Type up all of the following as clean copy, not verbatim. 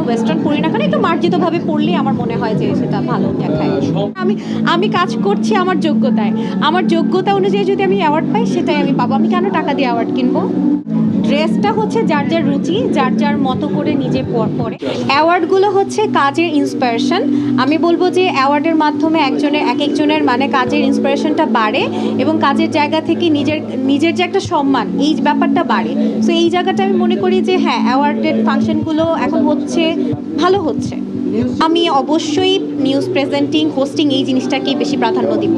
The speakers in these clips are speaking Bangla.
ওয়েস্টার্ন পড়ি না কেন, একটু মার্জিতভাবে পড়লেই আমার মনে হয় যে সেটা ভালো দেখায়। আমি কাজ করছি আমার যোগ্যতায়, আমার যোগ্যতা অনুযায়ী যদি আমি অ্যাওয়ার্ড পাই সেটাই আমি পাবো। আমি কেন টাকা দিয়ে অ্যাওয়ার্ড কিনবো? ড্রেসটা হচ্ছে যার যার রুচি, যার যার মতো করে নিজে পরে। অ্যাওয়ার্ডগুলো হচ্ছে কাজের ইন্সপিরেশন। আমি বলবো যে অ্যাওয়ার্ডের মাধ্যমে একজনের মানে কাজের ইন্সপিরেশনটা বাড়ে এবং কাজের জায়গা থেকে নিজের যে একটা সম্মান, এই ব্যাপারটা বাড়ে। সো এই জায়গাটা আমি মনে করি যে হ্যাঁ, অ্যাওয়ার্ডের ফাংশনগুলো এখন হচ্ছে, ভালো হচ্ছে। আমি অবশ্যই নিউজ প্রেজেন্টিং, হোস্টিং এই জিনিসটাকেই বেশি প্রাধান্য দিব।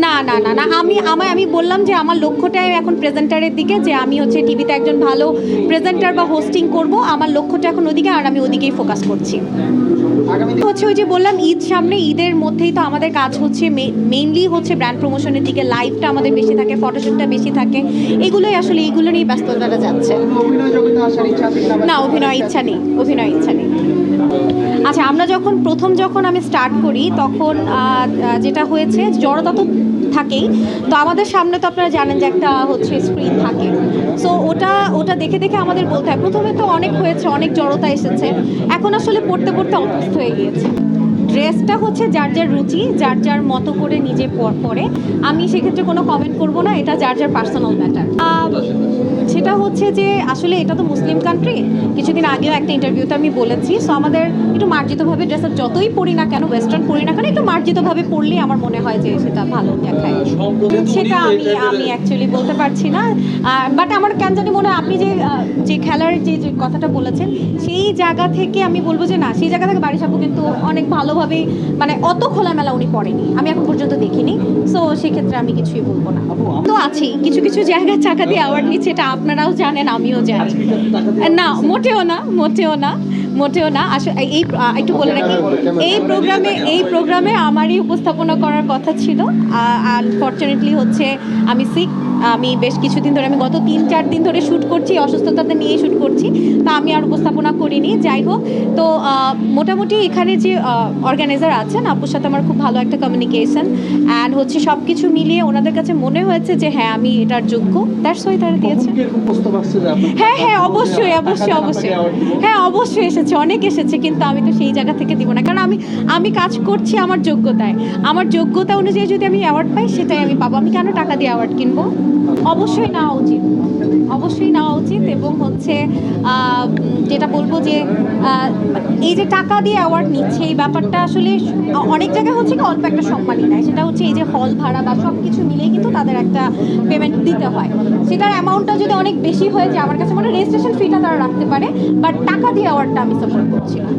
না না না না আমি বললাম যে আমার লক্ষ্যটাই এখন প্রেজেন্টারের দিকে, যে আমি হচ্ছে টিভিতে একজন ভালো প্রেজেন্টার বা হোস্টিং করব। আমার লক্ষ্যটা এখন ওদিকে, আর আমি ওদিকেই ফোকাস করছি। হচ্ছে ওই যে বললাম, ঈদ সামনে, ঈদের মধ্যেই তো আমাদের কাজ হচ্ছে মেইনলি হচ্ছে ব্র্যান্ড প্রমোশনের দিকে। লাইভটা আমাদের বেশি থাকে, ফটোশ্যুটটা বেশি থাকে, এগুলোই আসলে এইগুলো নিয়ে ব্যস্ততাটা যাচ্ছে। না, অভিনয় ইচ্ছা নেই। আচ্ছা, আমরা যখন আমি স্টার্ট করি তখন যেটা হয়েছে, জড়তা তো থাকেই। তো আমাদের সামনে তো আপনারা জানেন যে একটা হচ্ছে স্ক্রিন থাকে। সো ওটা দেখে দেখে আমাদের বলতে হয়। প্রথমে তো অনেক হয়েছে, অনেক জড়তা এসেছে, এখন আসলে পড়তে পড়তে অভ্যস্ত হয়ে গিয়েছে। ড্রেসটা হচ্ছে যার যার রুচি, যার যার মতো করে নিজে পরে। আমি সেক্ষেত্রে কোনো কমেন্ট করব না, এটা যার যার পার্সোনাল ম্যাটার। সেটা হচ্ছে যে আসলে এটা তো মুসলিম কান্ট্রি। কিছুদিন আগেও একটা ইন্টারভিউতে আমি বলেছি, সো আমাদের একটু মার্জিতভাবে ড্রেস যতই পড়ি না কেন, ওয়েস্টার্ন পড়ি না কেন, একটু মার্জিতভাবে পড়লেই আমার মনে হয় যে সেটা ভালো দেখায়। সেটা আমি অ্যাকচুয়ালি বলতে পারছি না, বাট আমার কেন জানি মনে হয় আপনি যে খেলার যে কথাটা বলেছেন, সেই জায়গা থেকে আমি বলবো যে না, সেই জায়গা থেকে বারিশ আপু কিন্তু অনেক ভালোভাবে, মানে অত খোলামেলা উনি পড়েনি, আমি এখন পর্যন্ত দেখিনি। সো সেক্ষেত্রে আমি কিছুই বলবো না। তো আছেই কিছু কিছু জায়গায় টাকা দিয়ে অ্যাওয়ার্ড নিচ্ছে, এটা আপনারাও জানেন, আমিও জানি। না, মোটেও না আসলে এই একটু বলে রাখি, এই প্রোগ্রামে আমারই উপস্থাপনা করার কথা ছিল। আনফর্চুনেটলি হচ্ছে আমি সিক। আমি বেশ কিছুদিন ধরে, আমি গত 3-4 দিন ধরে শ্যুট করছি, অসুস্থতাতে নিয়ে শ্যুট করছি, তা আমি আর উপস্থাপনা করিনি। যাই হোক, তো মোটামুটি এখানে যে অর্গানাইজার আছেন, আপুর সাথে আমার খুব ভালো একটা কমিউনিকেশন, অ্যান্ড হচ্ছে সব কিছু মিলিয়ে ওনাদের কাছে মনে হয়েছে যে হ্যাঁ, আমি এটার যোগ্য। দ্যাটস ওয়াই তারা দিয়েছে। হ্যাঁ, অবশ্যই। হ্যাঁ, অবশ্যই এসেছে, অনেক এসেছে, কিন্তু আমি তো সেই জায়গা থেকে দিব না, কারণ আমি কাজ করছি আমার যোগ্যতায়। আমার যোগ্যতা অনুযায়ী যদি আমি অ্যাওয়ার্ড পাই সেটাই আমি পাবো। আমি কেন টাকা দিয়ে অ্যাওয়ার্ড কিনবো? অবশ্যই নেওয়া উচিত। এবং হচ্ছে যেটা বলবো যে এই যে টাকা দিয়ে অ্যাওয়ার্ড নিচ্ছে, এই ব্যাপারটা আসলে অনেক জায়গায় হচ্ছে কি অল্প একটা সম্মানই নেয়। সেটা হচ্ছে এই যে হল ভাড়া বা সব কিছু মিলেই কিন্তু তাদের একটা পেমেন্ট দিতে হয়। সেটার অ্যামাউন্টটা যদি অনেক বেশি হয়ে যায়, আমার কাছে মনে হয় রেজিস্ট্রেশন ফিটা তারা রাখতে পারে, বাট টাকা দিয়ে অ্যাওয়ার্ডটা আমি সাপোর্ট করছি না।